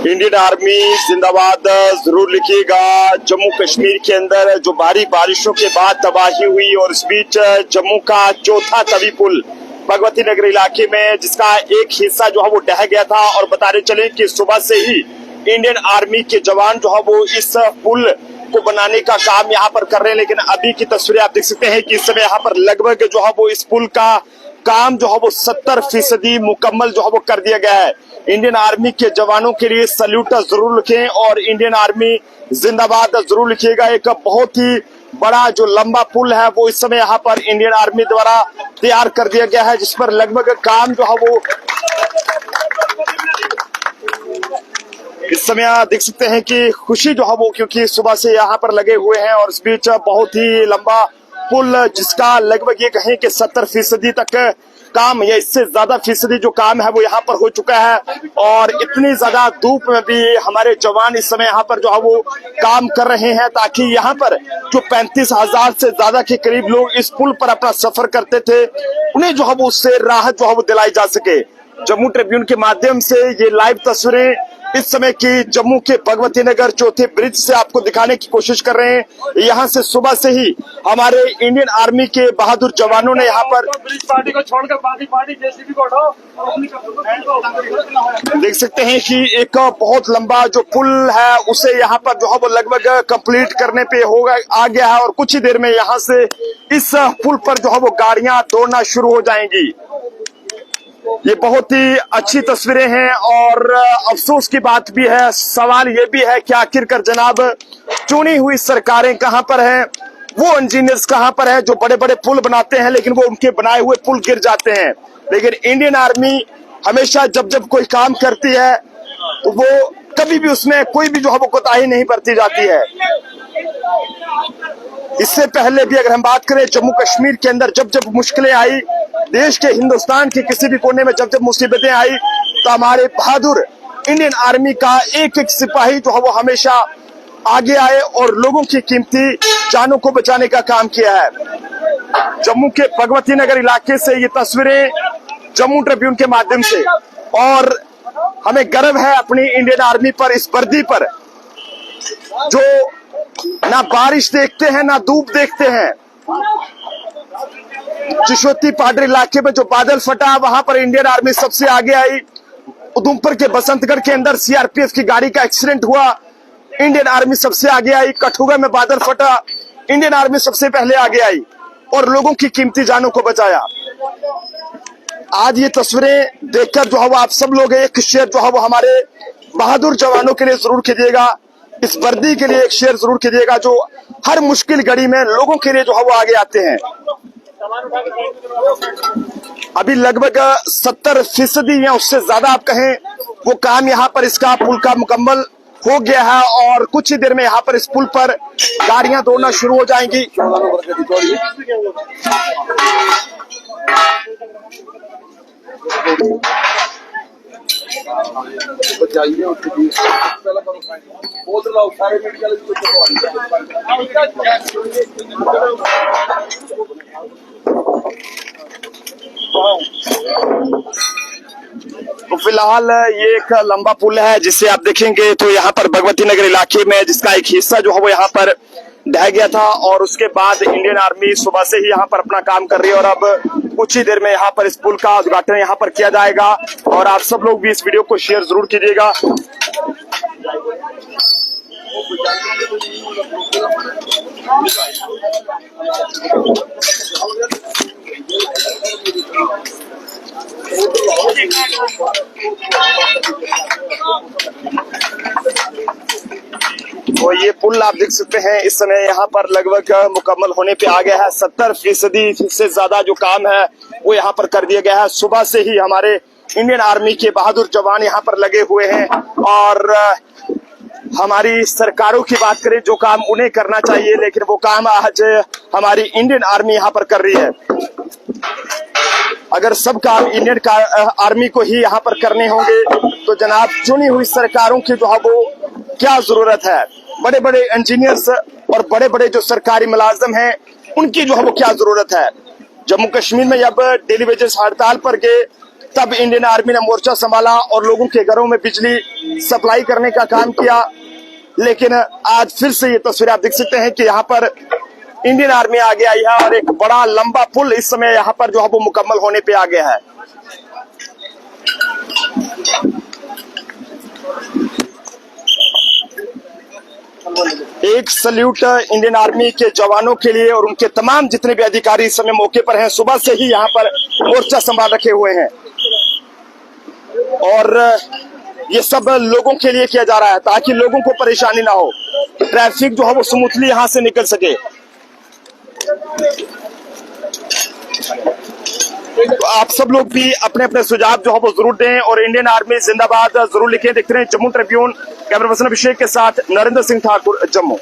Indian army जिंदाबाद जरूर लिखिएगा। जम्मू कश्मीर के अंदर जो भारी बारिशों के बाद तबाही हुई और इस बीच जम्मू का चौथा तवी पुल भगवती नगर इलाके में जिसका एक हिस्सा जो है वो ढह गया था और बताने चले कि सुबह से ही इंडियन आर्मी के जवान जो है वो इस पुल को बनाने का काम यहाँ पर कर रहे हैं। लेकिन अभी की तस्वीरें आप देख सकते हैं कि इस समय यहाँ पर लगभग जो है वो इस पुल का काम जो है वो 70% मुकम्मल जो है वो कर दिया गया है। इंडियन आर्मी के जवानों के लिए सल्यूट जरूर लिखें और इंडियन आर्मी जिंदाबाद जरूर लिखिएगा। एक बहुत ही बड़ा जो लंबा पुल है वो इस समय यहाँ पर इंडियन आर्मी द्वारा तैयार कर दिया गया है, जिस पर लगभग काम जो है वो इस समय आप देख सकते हैं कि खुशी जो है वो क्योंकि सुबह से यहाँ पर लगे हुए हैं और इस बीच बहुत ही लंबा पुल जिसका लगभग ये कहें कि 70% तक काम या इससे ज्यादा फीसदी जो काम है वो यहाँ पर हो चुका है। और इतनी ज्यादा धूप में भी हमारे जवान इस समय यहाँ पर जो है वो काम कर रहे हैं ताकि यहाँ पर जो 35,000 से ज्यादा के करीब लोग इस पुल पर अपना सफर करते थे उन्हें जो है वो उससे राहत जो है वो दिलाई जा सके। जम्मू ट्रिब्यून के माध्यम से ये लाइव तस्वीरें इस समय की जम्मू के भगवती नगर चौथे ब्रिज से आपको दिखाने की कोशिश कर रहे हैं। यहाँ से सुबह से ही हमारे इंडियन आर्मी के बहादुर जवानों ने यहाँ पर पार्टी को छोड़कर बाकी पार्टी जेसीबी को हटाओ। देख सकते हैं कि एक बहुत लंबा जो पुल है उसे यहाँ पर जो है वो लगभग कंप्लीट करने पे होगा आ गया है और कुछ ही देर में यहाँ से इस पुल पर जो है वो गाड़ियां दौड़ना शुरू हो जाएंगी। ये बहुत ही अच्छी तस्वीरें हैं और अफसोस की बात भी है, सवाल ये भी है कि आखिरकार जनाब चुनी हुई सरकारें कहां पर हैं, वो इंजीनियर्स कहां पर हैं जो बड़े बड़े पुल बनाते हैं लेकिन वो उनके बनाए हुए पुल गिर जाते हैं। लेकिन इंडियन आर्मी हमेशा जब जब कोई काम करती है तो वो कभी भी उसमें कोई भी जो है वो कोताही नहीं बरती जाती है। इससे पहले भी अगर हम बात करें जम्मू कश्मीर के अंदर जब जब मुश्किलें आई, देश के हिंदुस्तान के किसी भी कोने में जब जब मुसीबतें आई तो हमारे बहादुर इंडियन आर्मी का एक एक सिपाही जो है वो हमेशा आगे आए और लोगों की कीमती जानों को बचाने का काम किया है। जम्मू के भगवती नगर इलाके से ये तस्वीरें जम्मू ट्रिब्यून के माध्यम से और हमें गर्व है अपनी इंडियन आर्मी पर, इस वर्दी पर जो ना बारिश देखते हैं ना धूप देखते हैं। चिशोती पाडरी इलाके में जो बादल फटा वहां पर इंडियन आर्मी सबसे आगे आई। उधमपुर के बसंतगढ़ के अंदर सीआरपीएफ की गाड़ी का एक्सीडेंट हुआ, इंडियन आर्मी सबसे आगे आई। कठुआ में बादल फटा, इंडियन आर्मी सबसे पहले आगे आई और लोगों की कीमती जानों को बचाया। आज ये तस्वीरें देखकर जो है वो आप सब लोग एक शेयर जो है वो हमारे बहादुर जवानों के लिए जरूर कीजिएगा, इस वर्दी के लिए एक शेयर जरूर कीजिएगा जो हर मुश्किल घड़ी में लोगों के लिए जो है वो आगे आते हैं। अभी लगभग 70% या उससे ज्यादा आप कहें वो काम यहाँ पर इसका पुल का मुकम्मल हो गया है और कुछ ही देर में यहाँ पर इस पुल पर गाड़ियां दौड़ना शुरू हो जाएंगी। तो फिलहाल ये एक लंबा पुल है जिसे आप देखेंगे तो यहाँ पर भगवती नगर इलाके में जिसका एक हिस्सा जो है वो यहाँ पर ढह गया था और उसके बाद इंडियन आर्मी सुबह से ही यहाँ पर अपना काम कर रही है और अब कुछ ही देर में यहाँ पर इस पुल का उद्घाटन यहाँ पर किया जाएगा। और आप सब लोग भी इस वीडियो को शेयर जरूर कीजिएगा। तो ये पुल आप देख सकते हैं इस समय यहाँ पर लगभग मुकम्मल होने पे आ गया है। 70% से ज्यादा जो काम है वो यहाँ पर कर दिया गया है। सुबह से ही हमारे इंडियन आर्मी के बहादुर जवान यहाँ पर लगे हुए हैं और हमारी सरकारों की बात करें जो काम उन्हें करना चाहिए लेकिन वो काम आज हमारी इंडियन आर्मी यहाँ पर कर रही है। अगर सब काम इंडियन आर्मी को ही यहाँ पर करने होंगे तो जनाब चुनी हुई सरकारों की जो है वो क्या जरूरत है। बड़े बड़े इंजीनियर्स और बड़े बड़े जो सरकारी मुलाजिम हैं उनकी जो है वो क्या जरूरत है। जम्मू कश्मीर में जब डेली वेजेस हड़ताल पर गए तब इंडियन आर्मी ने मोर्चा संभाला और लोगों के घरों में बिजली सप्लाई करने का काम किया। लेकिन आज फिर से ये तस्वीर आप देख सकते हैं कि यहाँ पर इंडियन आर्मी आगे आई है और एक बड़ा लंबा पुल इस समय यहाँ पर जो है वो मुकम्मल होने पे आ गया है। एक सल्यूट इंडियन आर्मी के जवानों के लिए और उनके तमाम जितने भी अधिकारी इस समय मौके पर हैं। सुबह से ही यहाँ पर मोर्चा संभाल रखे हुए हैं और ये सब लोगों के लिए किया जा रहा है ताकि लोगों को परेशानी ना हो, ट्रैफिक जो है वो स्मूथली यहाँ से निकल सके। तो आप सब लोग भी अपने अपने सुझाव जो है वो जरूर दें और इंडियन आर्मी जिंदाबाद जरूर लिखें। देखते रहे जम्मू ट्रिब्यून। कैमरा पर्सन अभिषेक के साथ नरेंद्र सिंह ठाकुर, जम्मू।